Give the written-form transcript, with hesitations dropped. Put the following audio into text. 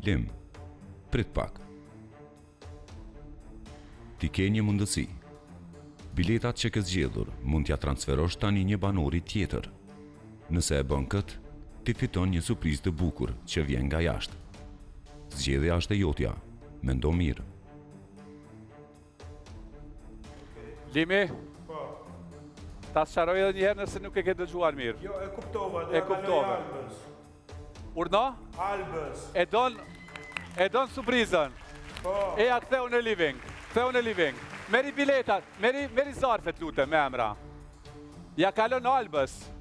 Lim, prit pak. Ti ke një mundësi. Biletat që ke zgjedhur mund t'ja transferosh tani një banori tjetër. Nëse e bën këtë, ti fiton një surprizë të bukur që vjen nga jashtë. Zgjedhja është e jotja, mendo mirë. Limi, ta sqaroj edhe njëherë nëse nuk e ke dëgjuar mirë. Jo, e kuptova, E kuptova. Urna? Albës. E don surprizën. Po. Eja ktheu në living. Meri biletat, meri zarfet lutem me emra. Ja kalon Albës.